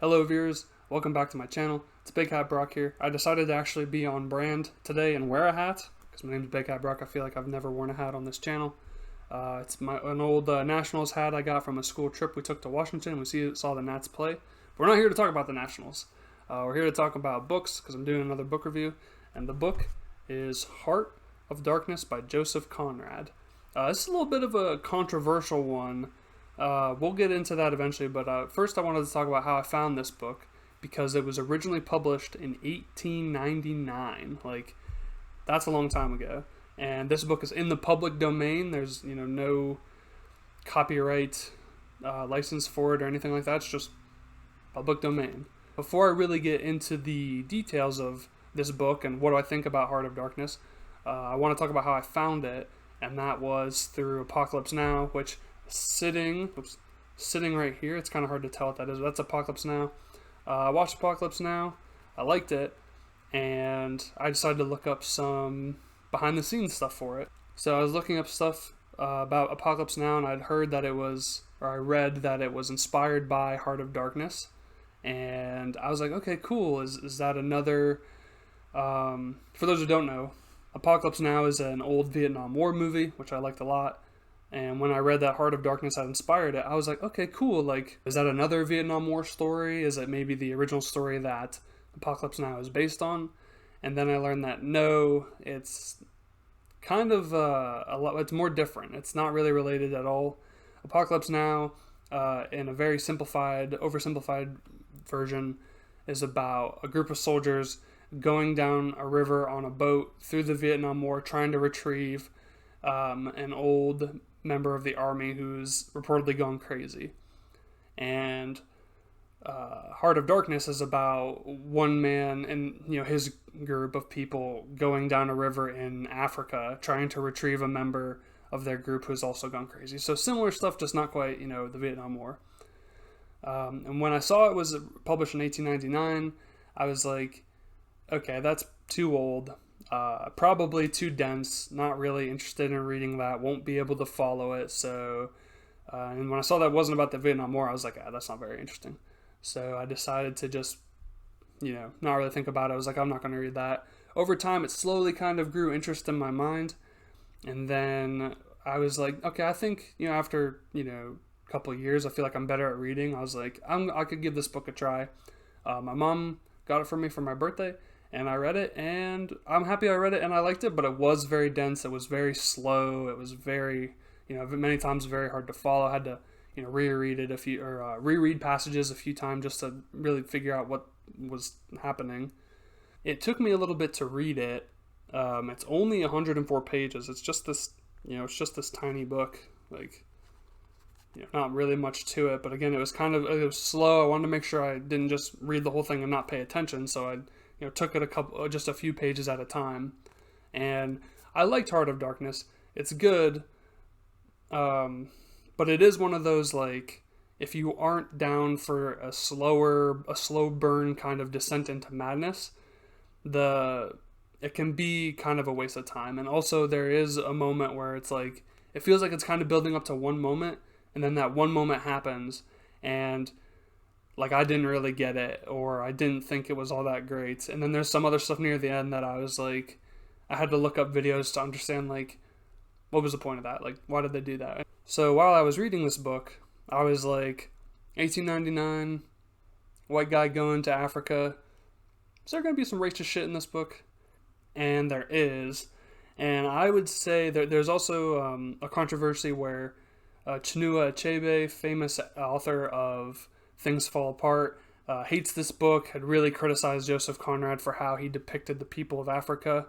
Hello viewers, welcome back to my channel. It's Big Hat Brock here. I decided to actually be on brand today and wear a hat, because my name is Big Hat Brock. I feel like I've never worn a hat on this channel. It's an old Nationals hat I got from a school trip we took to Washington. We saw the Nats play. But we're not here to talk about the Nationals. We're here to talk about books, because I'm doing another book review. And the book is Heart of Darkness by Joseph Conrad. This is a little bit of a controversial one. We'll get into that eventually, but first I wanted to talk about how I found this book, because it was originally published in 1899. Like, that's a long time ago. And this book is in the public domain. There's, no copyright license for it or anything like that. It's just public domain. Before I really get into the details of this book and what do I think about Heart of Darkness, I want to talk about how I found it, and that was through Apocalypse Now, which sitting right here. It's kind of hard to tell what that is. But that's Apocalypse Now. I watched Apocalypse Now. I liked it, and I decided to look up some behind-the-scenes stuff for it. So I was looking up stuff about Apocalypse Now, and I read that it was inspired by Heart of Darkness, and I was like, okay, cool. Is that another? For those who don't know, Apocalypse Now is an old Vietnam War movie, which I liked a lot. And when I read that Heart of Darkness had inspired it, I was like, okay, cool. Like, is that another Vietnam War story? Is it maybe the original story that Apocalypse Now is based on? And then I learned that no, it's kind of it's more different. It's not really related at all. Apocalypse Now, in a very oversimplified version, is about a group of soldiers going down a river on a boat through the Vietnam War, trying to retrieve an old member of the army who's reportedly gone crazy. And Heart of Darkness is about one man and his group of people going down a river in Africa trying to retrieve a member of their group who's also gone crazy. So similar stuff, just not quite the Vietnam War. And when I saw it was published in 1899, I was like, okay, that's too old. Probably too dense, not really interested in reading that, won't be able to follow it. So, and when I saw that it wasn't about the Vietnam War, I was like, that's not very interesting. So I decided to just, not really think about it. I was like, I'm not going to read that. Over time, it slowly kind of grew interest in my mind. And then I was like, okay, I think, after, a couple of years, I feel like I'm better at reading. I was like, I could give this book a try. My mom got it for me for my birthday. And I read it, and I'm happy I read it, and I liked it, but it was very dense. It was very slow. It was very, many times very hard to follow. I had to, reread it reread passages a few times just to really figure out what was happening. It took me a little bit to read it. It's only 104 pages. It's just this, it's just this tiny book. Like, not really much to it. But again, it was slow. I wanted to make sure I didn't just read the whole thing and not pay attention. So I took it just a few pages at a time, and I liked Heart of Darkness. It's good, but it is one of those, like, if you aren't down for a slow burn kind of descent into madness, it can be kind of a waste of time. And also there is a moment where it's like, it feels like it's kind of building up to one moment, and then that one moment happens, and like, I didn't really get it, or I didn't think it was all that great. And then there's some other stuff near the end that I was like, I had to look up videos to understand, like, what was the point of that? Like, why did they do that? So while I was reading this book, I was like, 1899, white guy going to Africa. Is there going to be some racist shit in this book? And there is. And I would say that there's also a controversy where Chinua Achebe, famous author of Things Fall Apart, hates this book, had really criticized Joseph Conrad for how he depicted the people of Africa.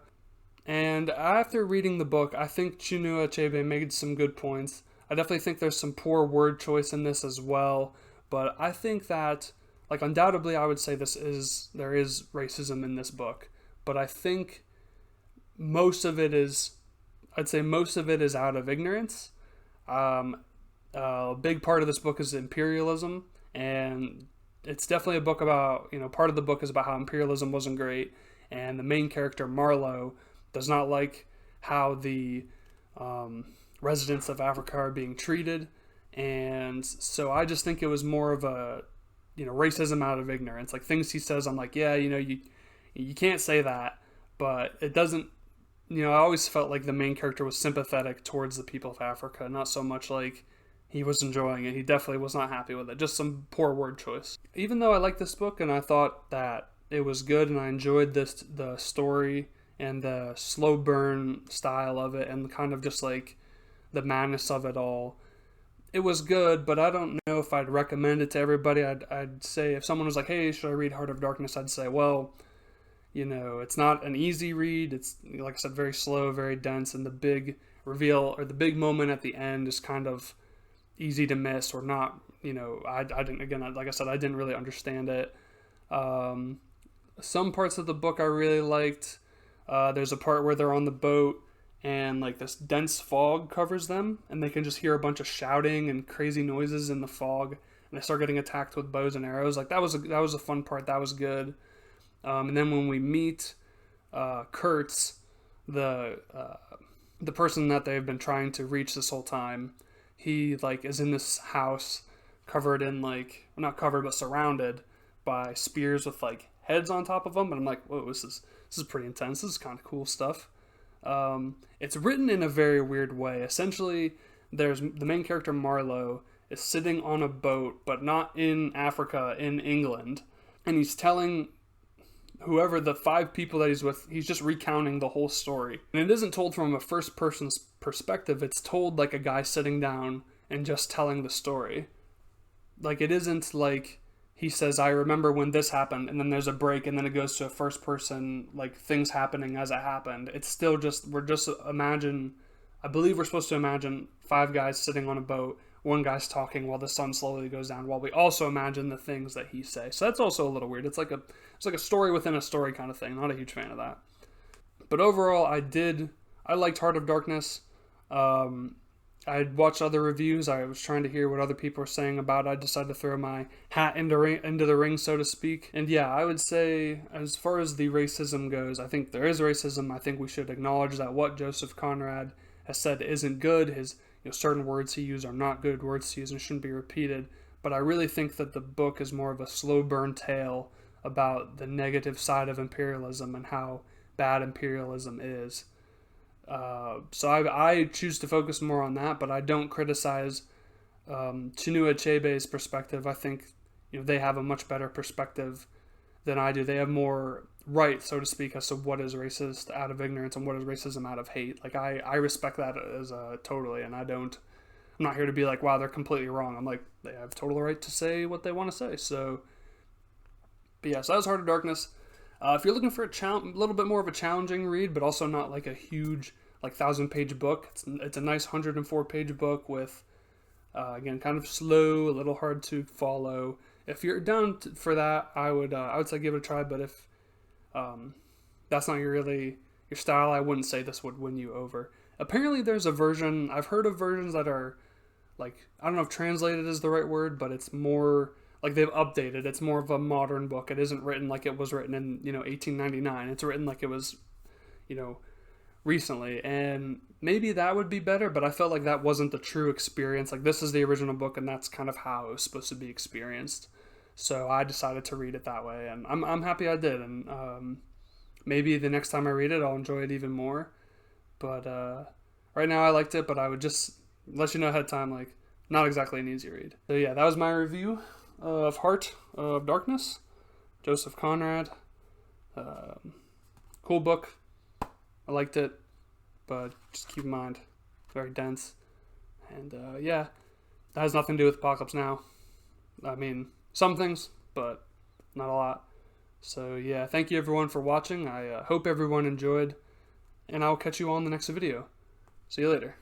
And after reading the book, I think Chinua Achebe made some good points. I definitely think there's some poor word choice in this as well, but I think that, like, undoubtedly I would say there is racism in this book, but I think most of it is out of ignorance. A big part of this book is imperialism. And it's definitely a book about, part of the book is about how imperialism wasn't great. And the main character, Marlowe, does not like how the residents of Africa are being treated. And so I just think it was more of a racism out of ignorance. Like things he says, I'm like, yeah, you can't say that, but it doesn't. I always felt like the main character was sympathetic towards the people of Africa, not so much like he was enjoying it. He definitely was not happy with it. Just some poor word choice. Even though I liked this book and I thought that it was good and I enjoyed the story and the slow burn style of it and kind of just like the madness of it all, it was good, but I don't know if I'd recommend it to everybody. I'd say if someone was like, hey, should I read Heart of Darkness? I'd say, well, it's not an easy read. It's, like I said, very slow, very dense, and the big reveal or the big moment at the end is kind of easy to miss or not. I didn't, again, like I said, I didn't really understand it. Some parts of the book I really liked. There's a part where they're on the boat and like this dense fog covers them and they can just hear a bunch of shouting and crazy noises in the fog, and they start getting attacked with bows and arrows. Like that was a fun part. That was good. And then when we meet Kurtz, the person that they've been trying to reach this whole time, he like is in this house covered in like, well, not covered but surrounded by spears with like heads on top of them, and I'm like, whoa, this is pretty intense. This is kind of cool stuff. It's written in a very weird way. Essentially, there's the main character Marlowe is sitting on a boat, but not in Africa, in England, and he's telling whoever the 5 people that he's with, he's just recounting the whole story. And it isn't told from a first person's perspective. It's told like a guy sitting down and just telling the story. Like it isn't like he says, I remember when this happened, and then there's a break, and then it goes to a first person, like things happening as it happened. It's still just, I believe we're supposed to imagine 5 guys sitting on a boat, one guy's talking while the sun slowly goes down, while we also imagine the things that he says. So that's also a little weird. It's like a story within a story kind of thing. Not a huge fan of that. But overall, I liked Heart of Darkness. I watched other reviews. I was trying to hear what other people were saying about it. I decided to throw my hat into the ring, so to speak. And yeah, I would say, as far as the racism goes, I think there is racism. I think we should acknowledge that what Joseph Conrad has said isn't good. His certain words he used are not good words to use and shouldn't be repeated. But I really think that the book is more of a slow burn tale about the negative side of imperialism and how bad imperialism is. So I choose to focus more on that, but I don't criticize Chinua Achebe's perspective. I think they have a much better perspective than I do. They have more right, so to speak, as to what is racist out of ignorance and what is racism out of hate. Like I respect that as totally, and I'm not here to be like, wow, they're completely wrong. I'm like, they have total right to say what they want to say. So, but yeah, so that was Heart of Darkness. If you're looking for a little bit more of a challenging read, but also not like a huge, like 1,000-page book, it's a nice 104-page book with, again, kind of slow, a little hard to follow. If you're down for that, I would say give it a try. But if that's not your style, I wouldn't say this would win you over. Apparently, there's a version. I've heard of versions that are like, I don't know if translated is the right word, but it's more like they've updated. It's more of a modern book. It isn't written like it was written in 1899. It's written like it was recently, and maybe that would be better. But I felt like that wasn't the true experience. Like this is the original book, and that's kind of how it was supposed to be experienced. So I decided to read it that way, and I'm happy I did. And maybe the next time I read it, I'll enjoy it even more. But right now I liked it, but I would just let you know ahead of time, like, not exactly an easy read. So yeah, that was my review of Heart of Darkness, Joseph Conrad. Cool book. I liked it, but just keep in mind, very dense. And yeah, that has nothing to do with Apocalypse Now. I mean, some things, but not a lot. So yeah, thank you everyone for watching. I hope everyone enjoyed, and I'll catch you on the next video. See you later.